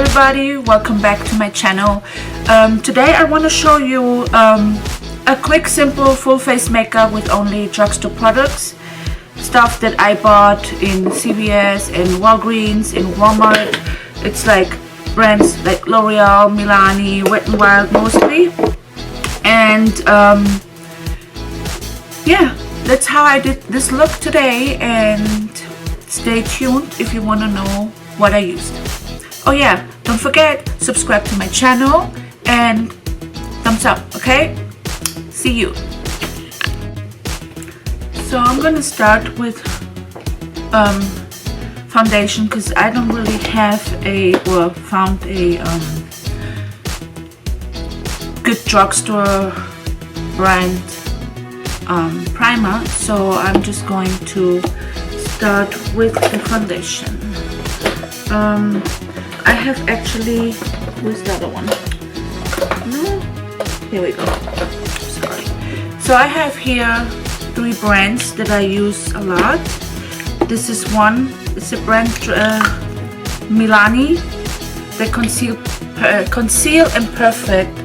everybody, welcome back to my channel. Today I want to show you a quick simple full face makeup with only drugstore products, stuff that I bought in CVS, in Walgreens, in Walmart. It's like brands like Loreal, Milani, Wet n Wild mostly. And yeah, that's how I did this look today, and stay tuned if you want to know what I used. Oh yeah, don't forget, subscribe to my channel and thumbs up, okay? See you. So I'm gonna start with foundation, because I don't really have found a good drugstore brand primer, so I'm just going to start with the foundation. I have actually, where's the other one? No, here we go. Sorry. So I have here 3 brands that I use a lot. This is one. It's a brand Milani, the Conceal and Perfect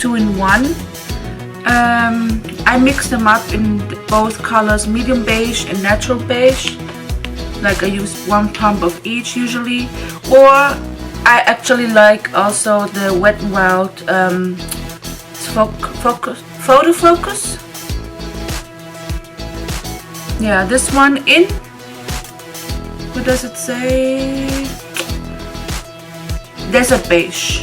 2-in-1. I mix them up in both colors, medium beige and natural beige. Like I use 1 pump of each usually, or I actually like also the Wet n Wild photo focus. Yeah, this one in, what does it say? Desert beige.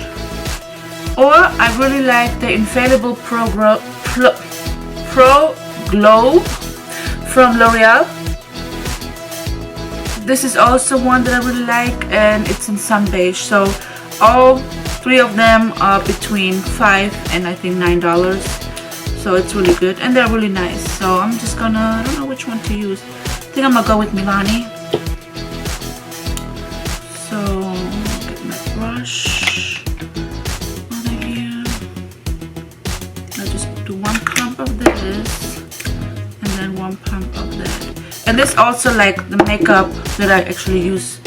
Or I really like the Infallible Pro Glow from Loreal. This is also one that I really like, and it's in sun beige. So all 3 of them are between $5 and I think $9. So it's really good, and they're really nice. So I'm just gonna, I don't know which one to use. I think I'm gonna go with Milani. So get my brush out of here. I'll just do 1 pump of this and then 1 pump of that. And this also like the makeup that I actually use,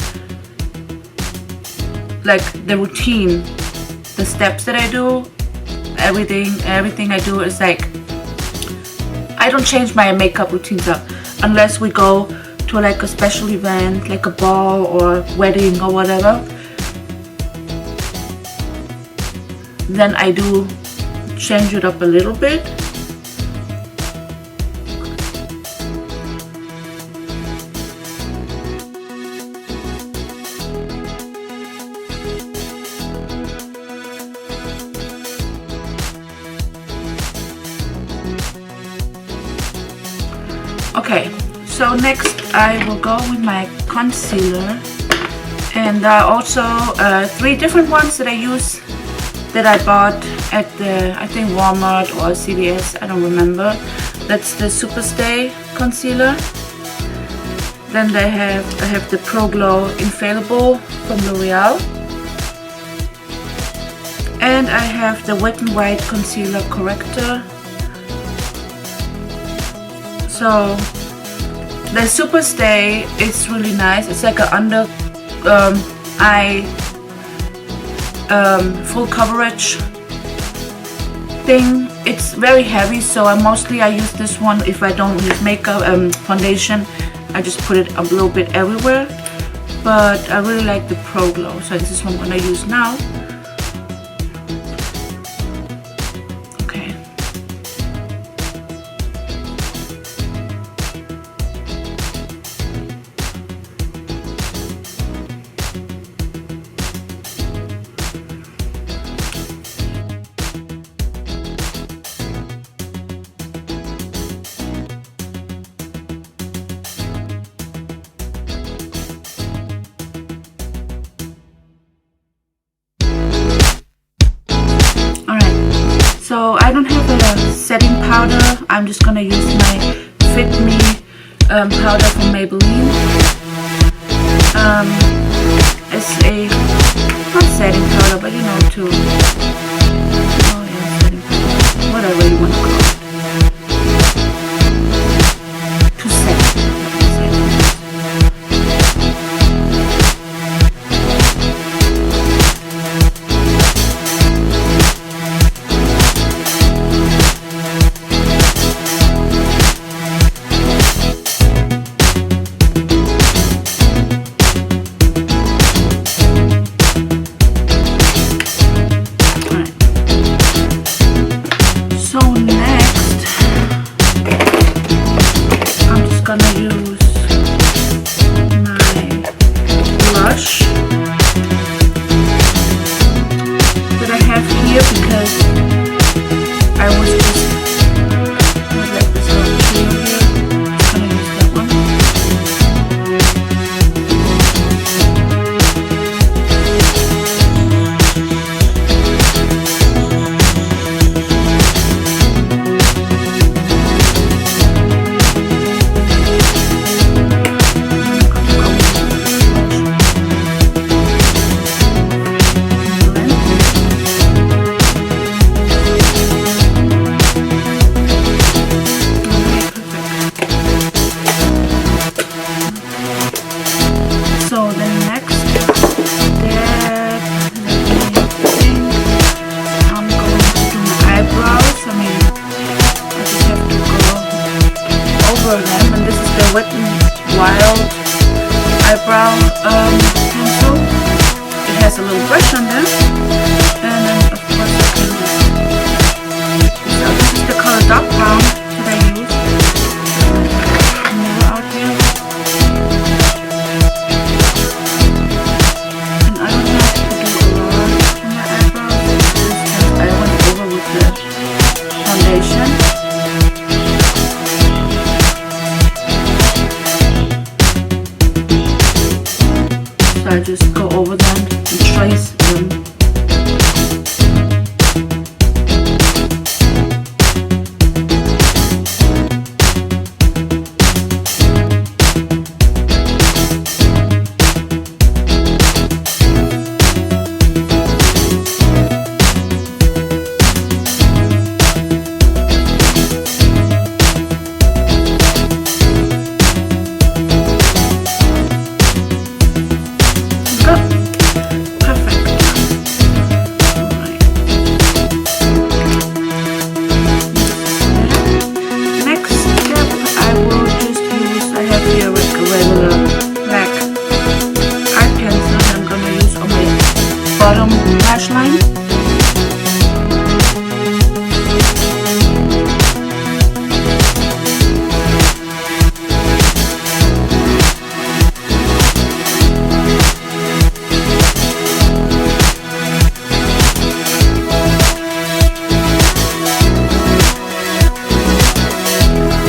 like the routine, the steps that I do, everything I do is like, I don't change my makeup routines up unless we go to like a special event, like a ball or wedding or whatever. Then I do change it up a little bit. Okay, so next I will go with my concealer, and also 3 different ones that I use that I bought at the, I think Walmart or CVS, I don't remember. That's the Superstay concealer. Then I have the Pro Glow Infallible from L'Oreal, and I have the Wet n Wild Concealer Corrector. So the Superstay is really nice. It's like an under eye full coverage thing. It's very heavy, so I use this one if I don't use makeup foundation. I just put it a little bit everywhere. But I really like the Pro Glow, so this is what I'm gonna use now. So I don't have a setting powder. I'm just gonna use my Fit Me powder from Maybelline. It's a, not setting powder, but you know, to, oh yeah, setting powder, whatever you want to call it. To set. them, and this is the Wet n Wild eyebrow pencil. It has a little brush on there, and then of course I can use. So this is the color dark brown that I use. Mirror out here, and I don't have to do a lot in my eyebrows because I went over with the foundation. So I just go over them and trace them. Bottom lash line.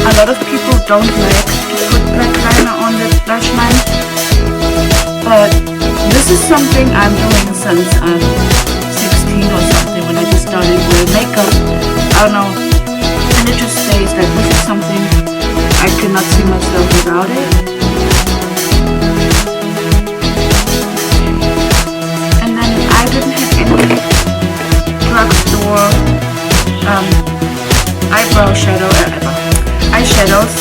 A lot of people don't like to put black liner on the lash line, but this is something I'm doing since I'm 16 or something, when I just started wearing makeup. I don't know, and it just stays that this is something I cannot see myself without it. And then I didn't have any drugstore eyeshadows,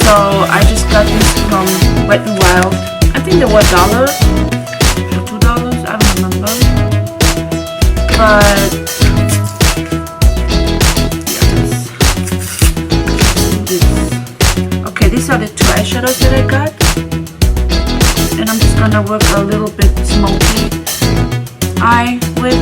so I just got these from Wet n Wild. I think they were $1 or $2, I don't remember. But yes. Okay, these are the two eyeshadows that I got. And I'm just gonna work a little bit smoky eye with.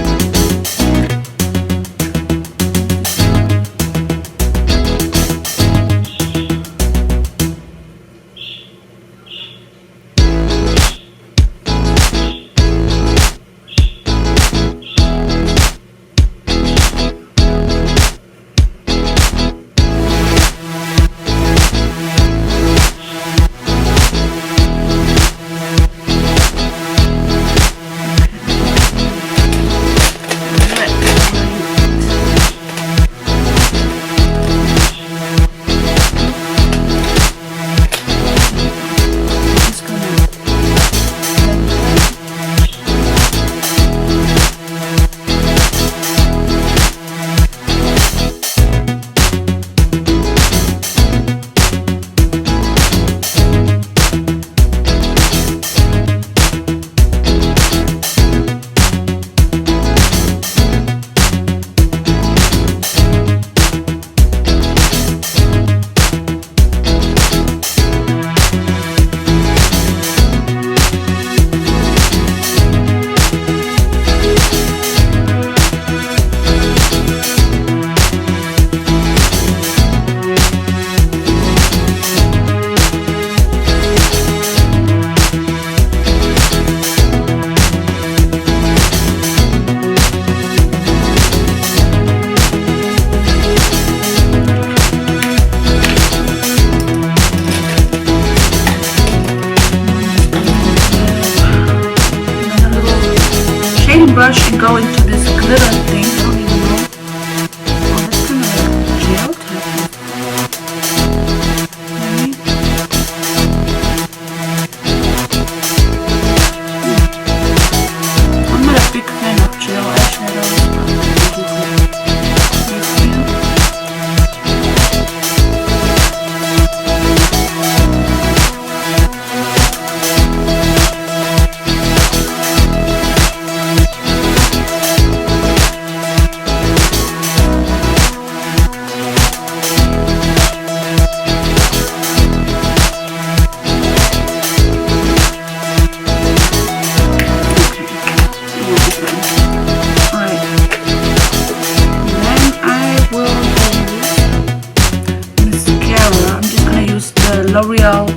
Loreal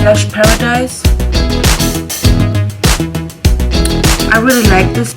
Lash Paradise. I really like this.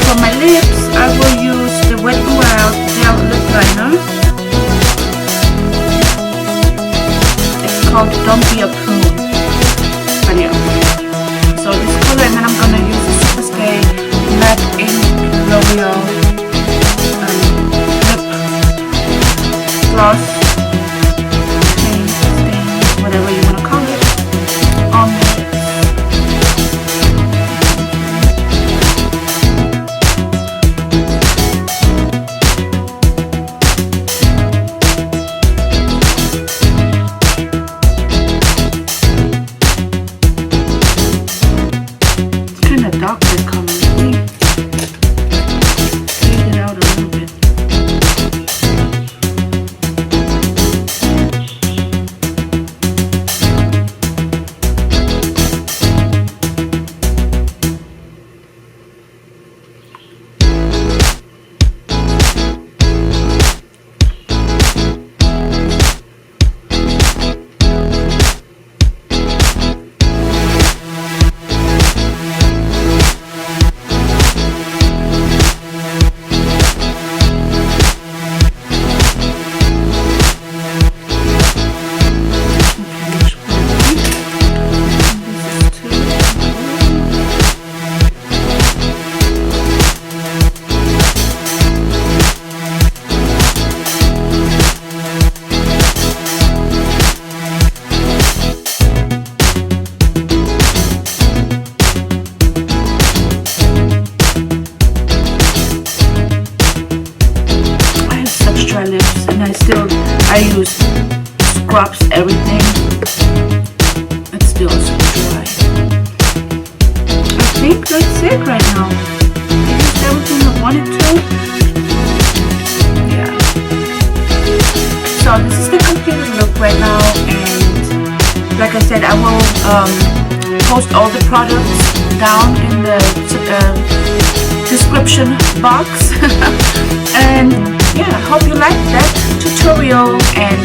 For my lips, I will use the Wild Gel Lipliner. It's called Don't Be a Prune. But yeah. So this color, and then I'm gonna use the Superstay Matte Ink L'Oreal lip gloss, stain, whatever you wanna call it, on my lips. I use scrubs everything. It's still super dry. I think that's it right now. I used everything I wanted to. Yeah. So this is the completed look right now, and like I said, I will post all the products down in the description box. And yeah, I hope you liked that tutorial, and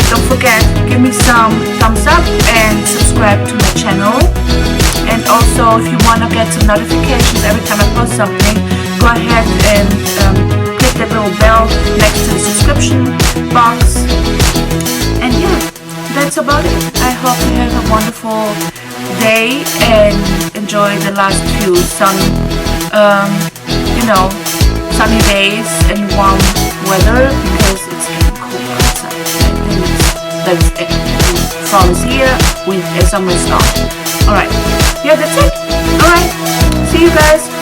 don't forget, give me some thumbs up and subscribe to my channel. And also, if you want to get some notifications every time I post something, go ahead and click that little bell next to the subscription box. And yeah, that's about it. I hope you have a wonderful day and enjoy the last few sunny days and warm weather, because it's getting cold outside. I think that's it. Fall is here, winter, summer is gone. Alright, yeah, that's it. Alright, see you guys.